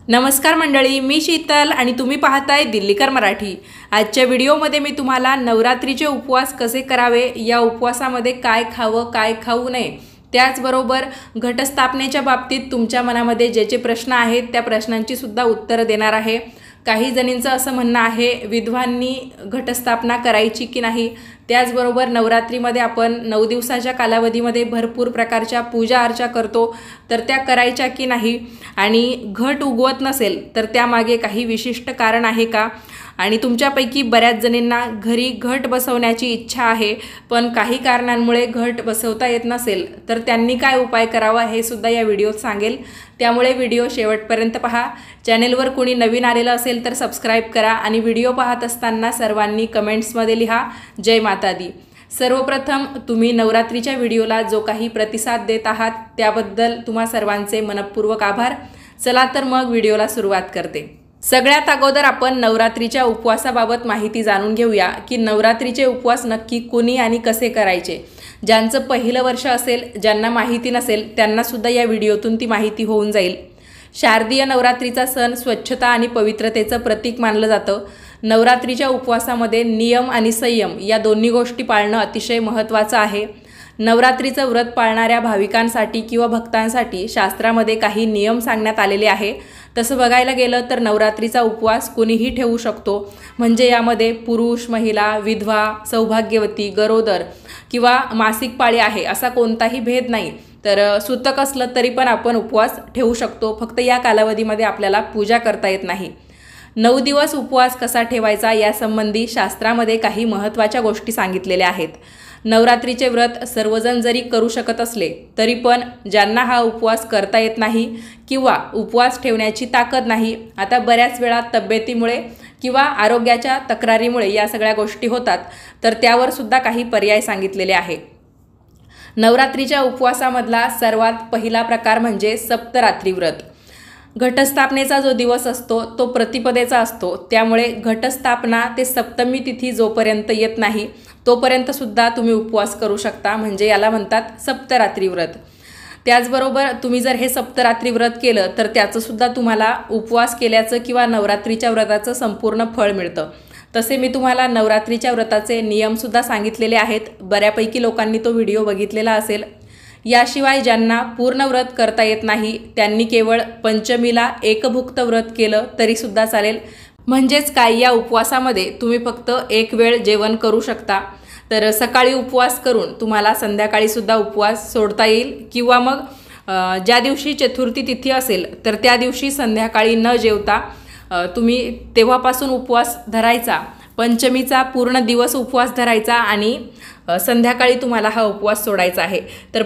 नमस्कार मंडळी, मी शीतल आणि तुम्ही पाहताय दिल्लीकर मराठी। आजच्या व्हिडिओमध्ये मी तुम्हाला नवरात्रीचे उपवास कसे करावे, या उपवासामध्ये काय खावं काय खाऊ नये, त्याचबरोबर घटस्थापनेच्या बाबतीत तुमच्या मनामध्ये जे जे प्रश्न आहेत त्या प्रश्नांची सुद्धा उत्तरं देणार आहे। काही जणींचं असं म्हणणं आहे विधवांनी घटस्थापना करायची की नाही, त्याचबरोबर नवरात्रीमध्ये आपण 9 दिवसाच्या कालावधीमध्ये भरपूर प्रकारच्या पूजा अर्चा करतो, तर त्या करायच्या की नाही, आणि घट उगवत नसेल तर त्यामागे काही विशिष्ट कारण आहे का, आणि तुमच्यापैकी बऱ्याच जणींना घरी घट बसवण्याची इच्छा आहे पण काही कारणांमुळे घट बसवता येत नसेल तर त्यांनी काय उपाय करावा हे सुद्धा या व्हिडिओत सांगेल। त्यामुळे व्हिडिओ शेवटपर्यंत पहा। चॅनेलवर कोणी नवीन आलेलं असेल तर सबस्क्राइब करा आणि व्हिडिओ पाहत असताना सर्वांनी कमेंट्समध्ये लिहा जय माता दी। सर्वप्रथम तुम्ही नवरात्रीच्या व्हिडिओला जो काही प्रतिसाद देत आहात त्याबद्दल तुम्हा सर्वांचे मनपूर्वक आभार। चला तर मग व्हिडिओला सुरुवात करते। सगळ्यात अगोदर आपण नवरात्रीच्या उपवासाबाबत माहिती जाणून घेऊया की नवरात्रीचे उपवास नक्की कोणी आणि कसे करायचे। ज्यांचं पहिलं वर्ष असेल, ज्यांना माहिती नसेल त्यांना सुद्धा या व्हिडिओतून ती माहिती होऊन जाईल। शारदीय नवरात्रीचा सण स्वच्छता आणि पवित्रतेचं प्रतीक मानलं जातं। नवरात्रीच्या उपवासामध्ये नियम आणि संयम या दोन्ही गोष्टी पाळणं अतिशय महत्त्वाचं आहे। नवरात्रीचं व्रत पाळणाऱ्या भाविकांसाठी किंवा भक्तांसाठी शास्त्रामध्ये काही नियम सांगण्यात आलेले आहे। तसं बघायला गेलं तर नवरात्रीचा उपवास कोणीही ठेवू शकतो, म्हणजे यामध्ये पुरुष, महिला, विधवा, सौभाग्यवती, गरोदर किंवा मासिक पाळी आहे असा कोणताही भेद नाही। तर सुतक असलं तरी पण आपण उपवास ठेवू शकतो, फक्त या कालावधीमध्ये आपल्याला पूजा करता येत नाही। 9 दिवस उपवास कसा ठेवायचा यासंबंधी शास्त्रामध्ये काही महत्त्वाच्या गोष्टी सांगितलेल्या आहेत। नवरात्रीचे व्रत सर्वजण जरी करू शकत असले तरी पण ज्यांना हा उपवास करता येत नाही किंवा उपवास ठेवण्याची ताकद नाही, आता बऱ्याच वेळा तब्येतीमुळे किंवा आरोग्याच्या तक्रारीमुळे या सगळ्या गोष्टी होतात, तर त्यावर सुद्धा काही पर्याय सांगितलेले आहे। नवरात्रीच्या उपवासामधला सर्वात पहिला प्रकार म्हणजे सप्तरात्री व्रत। घटस्थापनेचा जो दिवस असतो तो प्रतिपदेचा असतो, त्यामुळे घटस्थापना ते सप्तमी तिथी जोपर्यंत येत नाही तोपर्यंत सुद्धा तुम्ही उपवास करू शकता, म्हणजे याला म्हणतात सप्तरात्री व्रत। त्याचबरोबर तुम्ही जर हे सप्तरात्री व्रत केलं तर त्याचं सुद्धा तुम्हाला उपवास केल्याचं किंवा नवरात्रीच्या व्रताचं संपूर्ण फळ मिळतं। तसे मी तुम्हाला नवरात्रीच्या व्रताचे नियमसुद्धा सांगितलेले आहेत, बऱ्यापैकी लोकांनी तो व्हिडिओ बघितलेला असेल। याशिवाय ज्यांना पूर्ण व्रत करता येत नाही त्यांनी केवळ पंचमीला एकभुक्त व्रत केलं तरी सुद्धा चालेल। म्हणजेच काय, या उपवासामध्ये तुम्ही फक्त एक वेळ जेवण करू शकता, तर सकाळी उपवास करून तुम्हाला संध्याकाळी सुद्धा उपवास सोडता येईल, किंवा मग ज्या दिवशी चतुर्थी तिथी असेल तर त्या दिवशी संध्याकाळी न जेवता तुम्ही तेव्हापासून उपवास धरायचा, पंचमीचा पूर्ण दिवस उपवास धरायचा आणि संध्याकाळी तुम्हाला हा उपवास सोडायचा आहे। तर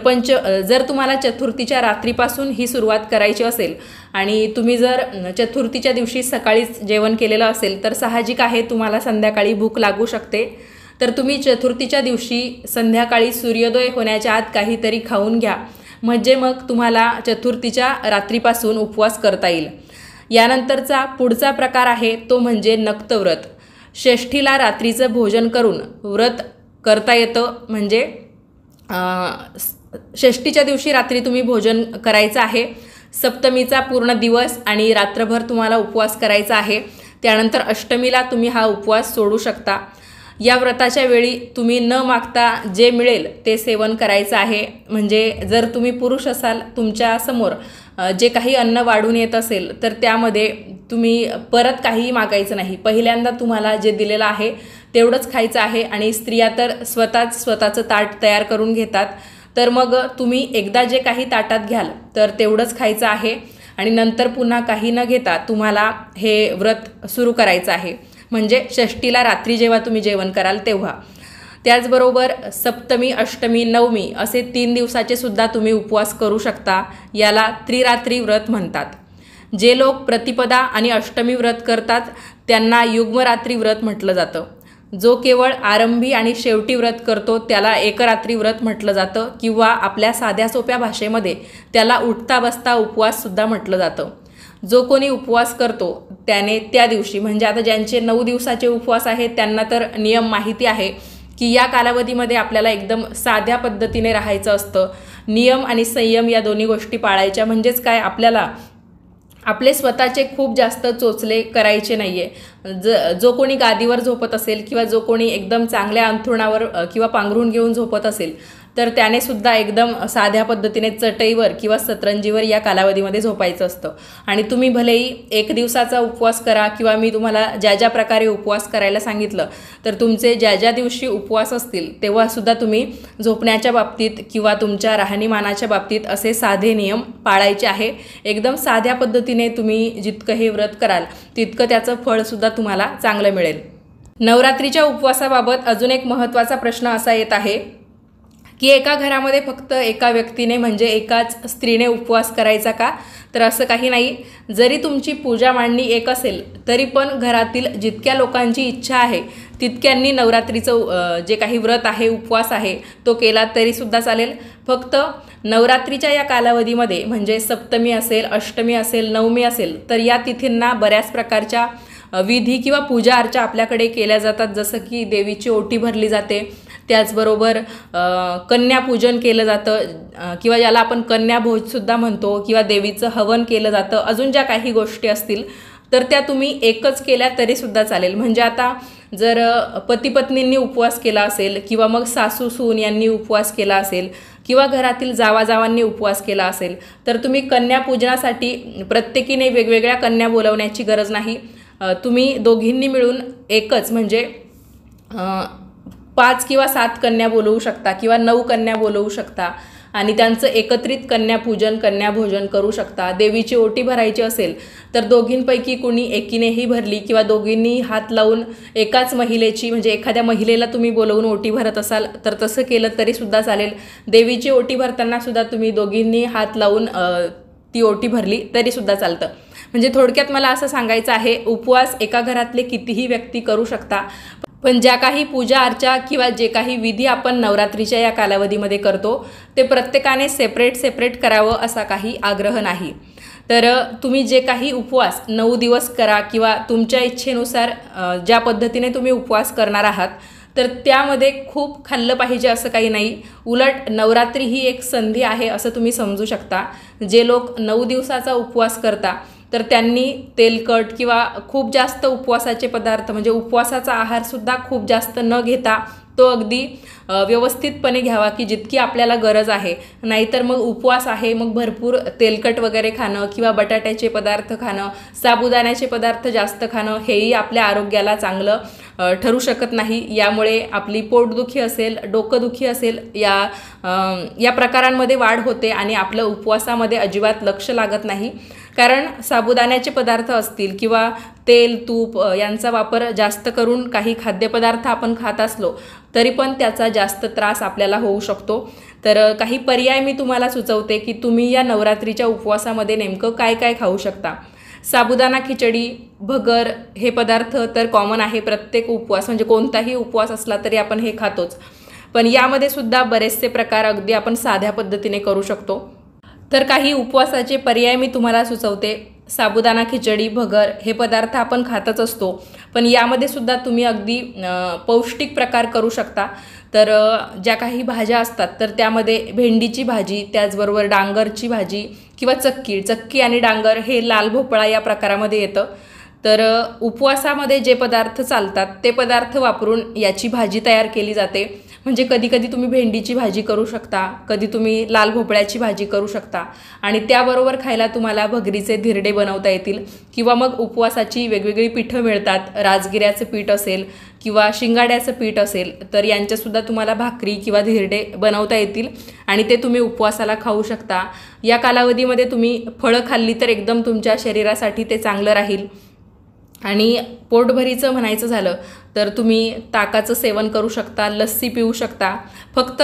जर तुम्हाला चतुर्थीच्या रात्रीपासून ही सुरुवात करायची असेल आणि तुम्ही जर चतुर्थीच्या दिवशी सकाळीच जेवण केलेलं असेल तर साहजिक आहे तुम्हाला संध्याकाळी भूक लागू शकते, तर तुम्ही चतुर्थीच्या दिवशी संध्याकाळी सूर्योदय होण्याच्या आत काहीतरी खाऊन घ्या, म्हणजे मग तुम्हाला चतुर्थीच्या रात्रीपासून उपवास करता येईल। यानंतरचा पुढचा प्रकार आहे तो म्हणजे नक्तव्रत। षष्ठीला रात्रीचं भोजन करून व्रत करता येतं, म्हणजे षष्ठीच्या दिवशी रात्री तुम्ही भोजन करायचं आहे, सप्तमीचा पूर्ण दिवस आणि रात्रभर तुम्हाला उपवास करायचा आहे। त्यानंतर अष्टमीला तुम्ही हा उपवास सोडू शकता। या व्रताच्या वेळी तुम्ही न मागता जे मिळेल ते सेवन करायचं आहे, म्हणजे जर तुम्ही पुरुष असाल तुमच्या समोर जे काही अन्न वाढून येत असेल तर त्यामध्ये तुम्ही परत काहीही मागायचं नाही, पहिल्यांदा तुम्हाला जे दिलेलं आहे तेवढंच खायचं आहे। आणि स्त्रिया तर स्वतःचं ताट तयार करून घेतात, तर मग तुम्ही एकदा जे काही ताटात घ्याल तर तेवढंच खायचं आहे आणि नंतर पुन्हा काही न घेता तुम्हाला हे व्रत सुरू करायचं आहे, म्हणजे षष्ठीला रात्री जेव्हा तुम्ही जेवण कराल तेव्हा। त्याचबरोबर सप्तमी, अष्टमी, नवमी असे 3 दिवसाचे सुद्धा तुम्ही उपवास करू शकता, याला त्रिरात्री व्रत म्हणतात। जे लोक प्रतिपदा आणि अष्टमी व्रत करतात त्यांना युग्मरात्री व्रत म्हटलं जातं। जो केवळ आरंभी आणि शेवटी व्रत करतो त्याला एकरात्री व्रत म्हटलं जातं, किंवा आपल्या साध्या सोप्या भाषेमध्ये त्याला उठता बसता उपवास सुद्धा म्हटलं जातं। जो कोणी उपवास करतो त्याने त्या दिवशी, म्हणजे आता ज्यांचे 9 दिवसाचे उपवास आहेत त्यांना तर नियम माहिती आहे की या कालावधीमध्ये आपल्याला एकदम साध्या पद्धतीने राहायचं असतं। नियम आणि संयम या दोन्ही गोष्टी पाळायच्या, म्हणजेच काय, आपल्याला आपले स्वतःचे खूप जास्त चोचले करायचे नाही आहे। जो कोणी गादीवर झोपत असेल किंवा जो कोणी एकदम चांगल्या अंथरुणावर किंवा पांघरून घेऊन झोपत असेल तर त्याने सुद्धा एकदम साध्या पद्धतीने चटईवर किंवा सतरंजीवर या कालावधीमध्ये झोपायचं असतं। आणि तुम्ही भलेही 1 दिवसाचा उपवास करा किंवा मी तुम्हाला ज्या ज्या प्रकारे उपवास करायला सांगितलं तर तुमचे ज्या ज्या दिवशी उपवास असतील तेव्हा सुद्धा तुम्ही झोपण्याच्या बाबतीत किंवा तुमच्या राहणीमानाच्या बाबतीत असे साधे नियम पाळायचे आहे। एकदम साध्या पद्धतीने तुम्ही जितकं हे व्रत कराल तितकं त्याचं फळ सुद्धा तुम्हाला चांगलं मिळेल। नवरात्रीच्या उपवासाबाबत अजून एक महत्त्वाचा प्रश्न असा येत आहे की एका घरामध्ये फक्त एका व्यक्तीने म्हणजे एकाच स्त्रीने उपवास करायचा का? तर असं काही नाही। जरी तुमची पूजा मांडणी एक असेल तरी पण घरातील जितक्या लोकांची इच्छा आहे तितक्यांनी नवरात्रीचं जे काही व्रत आहे उपवास आहे तो केला तरी सुद्धा चालेल। फक्त नवरात्रीच्या या कालावधीमध्ये म्हणजे सप्तमी असेल, अष्टमी असेल, नवमी असेल तर या तिथींना बऱ्याच प्रकारच्या विधी किंवा पूजा अर्चा आपल्याकडे केल्या जातात। जसं की देवीची ओटी भरली जाते, त्याचबरोबर कन्यापूजन केलं जातं किंवा याला आपण कन्याभोजसुद्धा म्हणतो किंवा देवीचं हवन केलं जातं। अजून ज्या काही गोष्टी असतील तर त्या तुम्ही एकच केल्या तरीसुद्धा चालेल। म्हणजे आता जर पती पत्नींनी उपवास केला असेल किंवा मग सासू सून यांनी उपवास केला असेल किंवा घरातील जावाजावांनी उपवास केला असेल तर तुम्ही कन्यापूजनासाठी प्रत्येकीने वेगवेगळ्या कन्या बोलवण्याची गरज नाही। तुम्ही दोघींनी मिळून एकच म्हणजे 5 किंवा 7 कन्या बोलवू शकता किंवा 9 कन्या बोलवू शकता आणि त्यांचं एकत्रित कन्यापूजन कन्याभोजन करू शकता। देवीची ओटी भरायची असेल तर दोघींपैकी कुणी एकीनेही भरली किंवा दोघींनी हात लावून एकाच महिलेची म्हणजे एखाद्या महिलेला तुम्ही बोलवून ओटी भरत असाल तर तसं केलं तरीसुद्धा चालेल। देवीची ओटी भरताना सुद्धा तुम्ही दोघींनी हात लावून ती ओटी भरली तरीसुद्धा चालतं। म्हणजे थोडक्यात मला असं सांगायचं आहे, उपवास एका घरातले कितीही व्यक्ती करू शकता, पण ज्या काही पूजा अर्चा किंवा जे काही विधी आपण नवरात्रीच्या या कालावधीमध्ये करतो ते प्रत्येकाने सेपरेट करावं असा काही आग्रह नाही। तर तुम्ही जे काही उपवास 9 दिवस करा किंवा तुमच्या इच्छेनुसार ज्या पद्धतीने तुम्ही उपवास करणार आहात तर त्यामध्ये खूप खाल्लं पाहिजे असं काही नाही। उलट नवरात्री ही एक संधी आहे असं तुम्ही समजू शकता। जे लोक 9 दिवसाचा उपवास करता तर त्यांनी तेलकट किंवा खूप जास्त उपवासाचे पदार्थ म्हणजे उपवासाचा आहारसुद्धा खूप जास्त न घेता तो अगदी व्यवस्थितपणे घ्यावा की जितकी आपल्याला गरज आहे। नाहीतर मग उपवास आहे मग भरपूर तेलकट वगैरे खाणं किंवा बटाट्याचे पदार्थ खाणं, साबुदाण्याचे पदार्थ जास्त खाणं हेही आपल्या आरोग्याला चांगलं ठरू शकत नाही। यामुळे आपली पोटदुखी असेल, डोकंदुखी असेल या प्रकारांमध्ये वाढ होते आणि आपलं उपवासामध्ये अजिबात लक्ष लागत नाही। कारण साबुदाण्याचे पदार्थ असतील किंवा तेल तूप यांचा वापर जास्त करून काही खाद्यपदार्थ आपण खात असलो तरी पण त्याचा जास्त त्रास आपल्याला होऊ शकतो। तर काही पर्याय मी तुम्हाला सुचवते की तुम्ही या नवरात्रीच्या उपवासामध्ये नेमकं काय काय खाऊ शकता। साबुदाणा खिचडी, भगर हे पदार्थ तर कॉमन आहे, प्रत्येक उपवास म्हणजे कोणताही उपवास असला तरी आपण हे खातोच, पण यामध्ये सुद्धा बरेचसे प्रकार अगदी आपण साध्या पद्धतीने करू शकतो। तर काही उपवासाचे पर्याय मी तुम्हाला सुचवते। साबुदाणा खिचडी, भगर हे पदार्थ आपण खातच असतो, पण यामध्ये सुद्धा तुम्ही अगदी पौष्टिक प्रकार करू शकता। तर ज्या काही भाज्या असतात तर त्यामध्ये भेंडीची भाजी, त्याचबरोबर डांगरची भाजी किंवा चक्की आणि डांगर हे लाल भोपळा या प्रकारामध्ये येतं। तर उपवासामध्ये जे पदार्थ चालतात ते पदार्थ वापरून याची भाजी तयार केली जाते। म्हणजे कधी कधी तुम्ही भेंडीची भाजी करू शकता, कधी तुम्ही लाल भोपळ्याची भाजी करू शकता आणि त्याबरोबर खायला तुम्हाला भगरीचे धिरडे बनवता येतील किंवा मग उपवासाची वेगवेगळी पीठं मिळतात। राजगिऱ्याचं पीठ असेल किंवा शिंगाड्याचं पीठ असेल तर यांच्यासुद्धा तुम्हाला भाकरी किंवा धिरडे बनवता येतील आणि ते तुम्ही उपवासाला खाऊ शकता। या कालावधीमध्ये तुम्ही फळं खाल्ली तर एकदम तुमच्या शरीरासाठी ते चांगलं राहील। आणि पोटभरीचं म्हणायचं झालं तर तुम्ही ताकाचं सेवन करू शकता, लस्सी पिऊ शकता। फक्त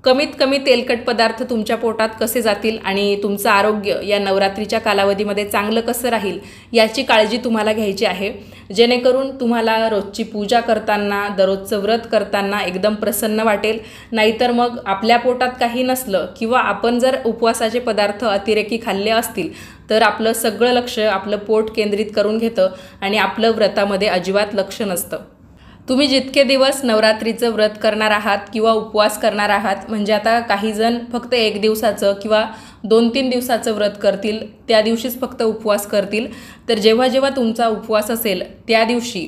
कमीत कमी तेलकट पदार्थ तुमच्या पोटात कसे जातील आणि तुमचं आरोग्य या नवरात्रीच्या कालावधीमध्ये चांगलं कसं राहील याची काळजी तुम्हाला घ्यायची आहे, जेणेकरून तुम्हाला रोजची पूजा करताना, दररोजचं व्रत करताना एकदम प्रसन्न वाटेल। नाहीतर मग आपल्या पोटात काही नसलं किंवा आपण जर उपवासाचे पदार्थ अतिरेकी खाल्ले असतील तर आपलं सगळं लक्ष आपलं पोट केंद्रित करून घेतं आणि आपलं व्रतामध्ये अजिबात लक्ष नसतं। तुम्ही जितके दिवस नवरात्रीचं व्रत करणार आहात किंवा उपवास करणार आहात, म्हणजे आता काही जण फक्त 1 दिवसाचं किंवा 2-3 दिवसाचं व्रत करतील, त्या दिवशीच फक्त उपवास करतील. तर जेव्हा जेव्हा तुमचा उपवास असेल त्या दिवशी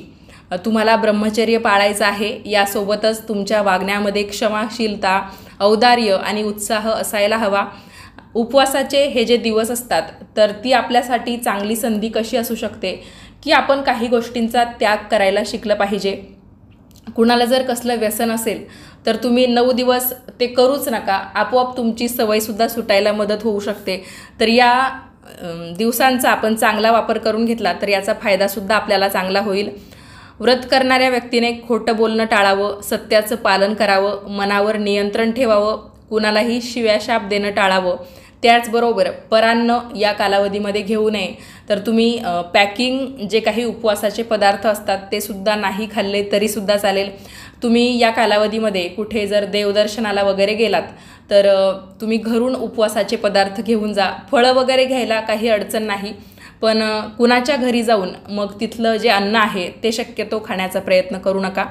तुम्हाला ब्रह्मचर्य पाळायचं आहे. यासोबतच तुमच्या वागण्यामध्ये क्षमाशीलता, औदार्य आणि उत्साह असायला हवा. उपवासाचे हे जे दिवस असतात तर ती आपल्यासाठी चांगली संधी कशी असू शकते की आपण काही गोष्टींचा त्याग करायला शिकलं पाहिजे. कुणाला जर कसलं व्यसन असेल तर तुम्ही 9 दिवस ते करूच नका, आपोआप तुमची सवयसुद्धा सुटायला मदत होऊ शकते. तर या दिवसांचा आपण चांगला वापर करून घेतला तर याचा फायदासुद्धा आपल्याला चांगला होईल. व्रत करणाऱ्या व्यक्तीने खोटं बोलणं टाळावं, सत्याचं पालन करावं, मनावर नियंत्रण ठेवावं, कुणालाही शिव्याशाप देणं टाळावं. त्याचबरोबर परान्न या कालावधीमध्ये घेऊ नये. तर तुम्ही पॅकिंग जे काही उपवासाचे पदार्थ असतात ते सुद्धा नाही खाल्ले तरीसुद्धा चालेल. तुम्ही या कालावधीमध्ये कुठे जर देवदर्शनाला वगैरे गेलात तर तुम्ही घरून उपवासाचे पदार्थ घेऊन जा. फळं वगैरे घ्यायला काही अडचण नाही, पण कुणाच्या घरी जाऊन मग तिथलं जे अन्न आहे ते शक्यतो खाण्याचा प्रयत्न करू नका.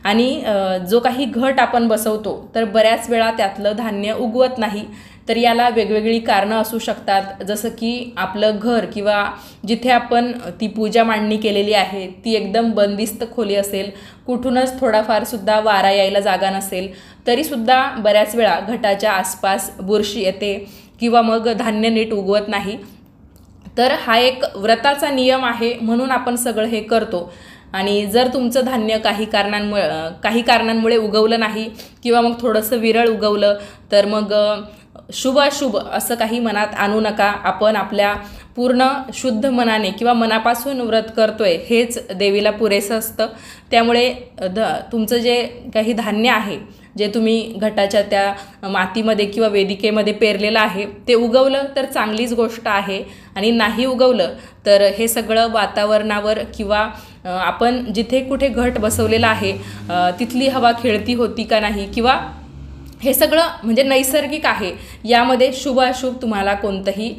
आणि जो काही घट आपण बसवतो तर बऱ्याच वेळा त्यातलं धान्य उगवत नाही. तर याला वेगवेगळी कारणं असू शकतात, जसं की आपलं घर किंवा जिथे आपण ती पूजा मांडणी केलेली आहे ती एकदम बंदिस्त खोली असेल, कुठूनच थोडाफारसुद्धा वारा यायला जागा नसेल, तरीसुद्धा बऱ्याच वेळा घटाच्या आसपास बुरशी येते किंवा मग धान्य नीट उगवत नाही. तर हा एक व्रताचा नियम आहे म्हणून आपण सगळं हे करतो. आणि जर तुमचं धान्य काही कारणांमुळे उगवलं नाही किंवा मग थोडंसं विरळ उगवलं तर मग शुभ असं काही मनात आणू नका. आपण आपल्या पूर्ण शुद्ध मनाने किंवा मनापासून व्रत करतोय हेच देवीला पुरेसं असतं. त्यामुळे तुमचं जे काही धान्य आहे, जे तुम्ही घटाच्या त्या मातीमध्ये किंवा वेदिकेमध्ये पेरलेलं आहे ते उगवलं तर चांगलीच गोष्ट आहे, आणि नाही उगवलं तर हे सगळं वातावरणावर किंवा आपण जिथे कुठे घट बसवलेला आहे तिथली हवा खेळती होती का नाही, किंवा हे सगळं म्हणजे नैसर्गिक आहे, यामध्ये शुभ तुम्हाला कोणतंही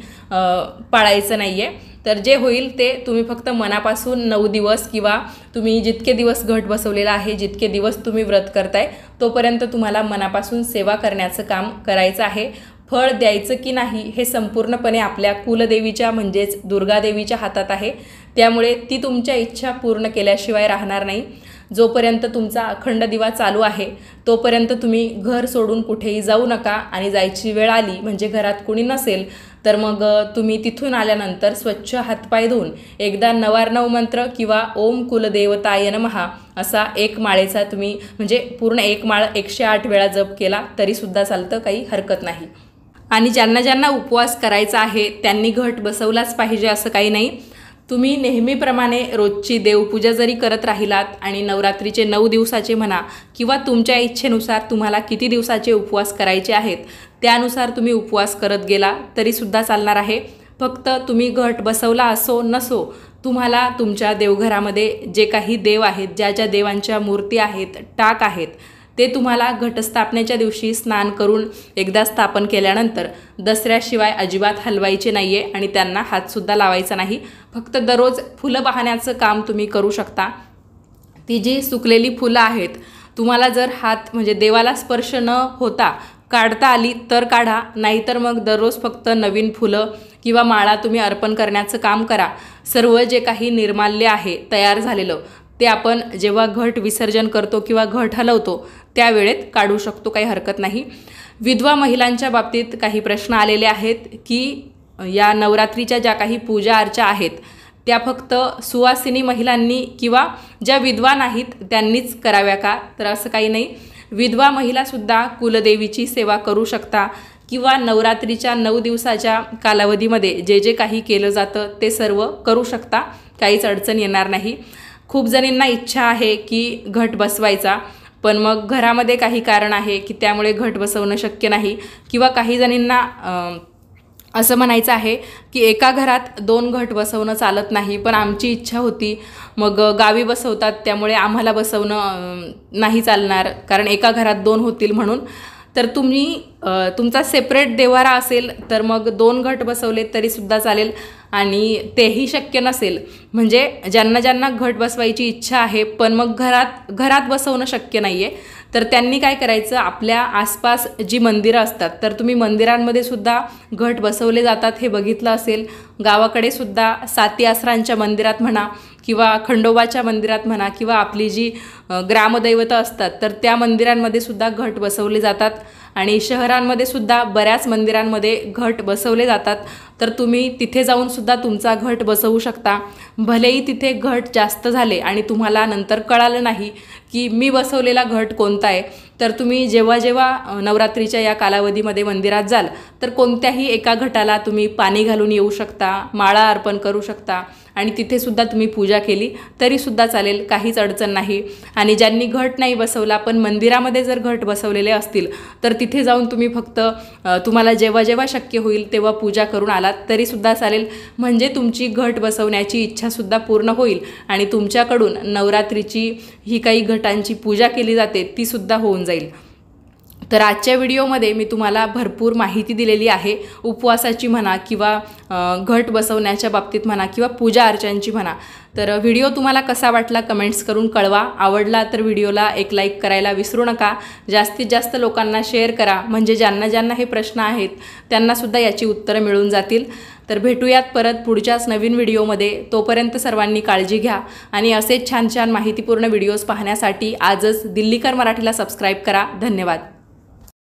पाळायचं नाही आहे. तर जे होईल ते तुम्ही फक्त मनापासून 9 दिवस किंवा तुम्ही जितके दिवस घट बसवलेला आहे, जितके दिवस तुम्ही व्रत करताय तोपर्यंत तुम्हाला मनापासून सेवा करण्याचं काम करायचं आहे. फळ द्यायचं की नाही हे संपूर्णपणे आपल्या कुलदेवीच्या म्हणजेच दुर्गादेवीच्या हातात आहे. त्यामुळे ती तुमच्या इच्छा पूर्ण केल्याशिवाय राहणार नाही. जोपर्यंत तुमचा अखंड दिवा चालू आहे तोपर्यंत तुम्ही घर सोडून कुठेही जाऊ नका. आणि जायची वेळ आली म्हणजे घरात कोणी नसेल तर मग तुम्ही तिथून आल्यानंतर स्वच्छ हातपाय धुवून एकदा 9 मंत्र किंवा ओम कुलदेवताय नमः असा 1 माळेचा तुम्ही म्हणजे पूर्ण 1 माळ 108 वेळा जप केला तरीसुद्धा चालतं, काही हरकत नाही. आणि ज्यांना उपवास करायचा आहे त्यांनी घट बसवलाच पाहिजे असं काही नाही. तुम्ही नेहमीप्रमाणे रोजची देवपूजा जरी करत राहिलात आणि नवरात्रीचे 9 दिवसाचे म्हणा किंवा तुमच्या इच्छेनुसार तुम्हाला किती दिवसाचे उपवास करायचे आहेत त्यानुसार तुम्ही उपवास करत गेला तरीसुद्धा चालणार आहे. फक्त तुम्ही घट बसवला असो नसो, तुम्हाला तुमच्या देवघरामध्ये जे काही देव आहेत, ज्या देवांच्या मूर्ती आहेत, टाक आहेत, ते तुम्हाला घटस्थापनेच्या दिवशी स्नान करून एकदा स्थापन केल्यानंतर दसऱ्याशिवाय अजिबात हलवायचे नाही आहे आणि त्यांना हातसुद्धा लावायचा नाही. फक्त दररोज फुलं वाहण्याचं काम तुम्ही करू शकता. ती जी सुकलेली फुलं आहेत तुम्हाला जर हात म्हणजे देवाला स्पर्श न होता काढता आली तर काढा, नाहीतर मग दररोज फक्त नवीन फुलं किंवा माळा तुम्ही अर्पण करण्याचं काम करा. सर्व जे काही निर्माल्य आहे तयार झालेलं ते आपण जेव्हा घट विसर्जन करतो किंवा घट हलवतो त्यावेळेत काढू शकतो, काही हरकत नाही. विधवा महिलांच्या बाबतीत काही प्रश्न आलेले आहेत की या नवरात्रीच्या ज्या काही पूजा अर्चा आहेत त्या फक्त सुवासिनी महिलांनी किंवा ज्या विधवा नाहीत त्यांनीच कराव्या का? तर असं काही नाही. विधवा महिलासुद्धा कुलदेवीची सेवा करू शकता किंवा नवरात्रीच्या 9 दिवसाच्या कालावधीमध्ये जे काही केलं जातं ते सर्व करू शकता, काहीच अडचण येणार नाही. खूप जणींना इच्छा आहे की घट बसवायचा, पण मग घरामध्ये काही कारण आहे की त्यामुळे घट बसवणं शक्य नाही, किंवा काही जणींना असं म्हणायचं आहे की एका घरात 2 घट बसवणं चालत नाही, पण आमची इच्छा होती, मग गावी बसवतात त्यामुळे आम्हाला बसवणं नाही चालणार कारण एका घरात 2 होतील म्हणून. तर तुम्ही तुमचा सेपरेट देवारा असेल तर मग 2 घट बसवले तरीसुद्धा चालेल. आणि तेही शक्य नसेल, म्हणजे ज्यांना ज्यांना घट बसवायची इच्छा आहे पण मग घरात बसवणं शक्य नाही आहे, तर त्यांनी काय करायचं, आपल्या आसपास जी मंदिरं असतात, तर तुम्ही मंदिरांमध्ये सुद्धा घट बसवले जातात हे बघितलं असेल. गावाकडे सुद्धा साती आसरांच्या मंदिरात म्हणा किंवा खंडोबाच्या मंदिरात म्हणा किंवा आपली जी ग्रामदैवतं असतात, तर त्या मंदिरांमध्ये सुद्धा घट बसवले जातात. आणि शहरांमध्ये सुद्धा बऱ्याच मंदिरांमध्ये घट बसवले जातात. तर तुम्ही तिथे जाऊन सुद्धा तुमचा घट बसवू शकता. भलेही तिथे घट जास्त झाले आणि तुम्हाला नंतर कळालं नाही की मी बसवलेला घट कोणता आहे, तर तुम्ही जेव्हा जेव्हा नवरात्रीच्या या कालावधीमध्ये मंदिरात जाल, तर कोणत्याही एका घटाला तुम्ही पाणी घालून येऊ शकता, माळा अर्पण करू शकता आणि तिथे सुद्धा तुम्ही पूजा केली तरीसुद्धा चालेल, काहीच अडचण नाही. आणि ज्यांनी घट नाही बसवला पण मंदिरामध्ये जर घट बसवलेले असतील, तर तिथे जाऊन तुम्ही फक्त तुम्हाला जेव्हा जेव्हा शक्य होईल तेव्हा पूजा करून आलात तरीसुद्धा चालेल. म्हणजे तुमची घट बसवण्याची इच्छासुद्धा पूर्ण होईल आणि तुमच्याकडून नवरात्रीची ही काही घटांची पूजा केली जाते तीसुद्धा होऊन जाईल. तर आजच्या व्हिडिओमध्ये मी तुम्हाला भरपूर माहिती दिलेली आहे, उपवासाची म्हणा किंवा घट बसवण्याच्या बाबतीत म्हणा किंवा पूजा अर्चांची म्हणा. तर व्हिडिओ तुम्हाला कसा वाटला कमेंट्स करून कळवा. आवडला तर व्हिडिओला एक लाईक करायला विसरू नका. जास्तीत जास्त लोकांना शेअर करा, म्हणजे ज्यांना ज्यांना हे प्रश्न आहेत त्यांनासुद्धा याची उत्तरं मिळून जातील. तर भेटूयात परत पुढच्याच नवीन व्हिडिओमध्ये. तोपर्यंत सर्वांनी काळजी घ्या आणि असेच छान छान माहितीपूर्ण व्हिडिओज पाहण्यासाठी आजच दिल्लीकर मराठीला सबस्क्राईब करा. धन्यवाद.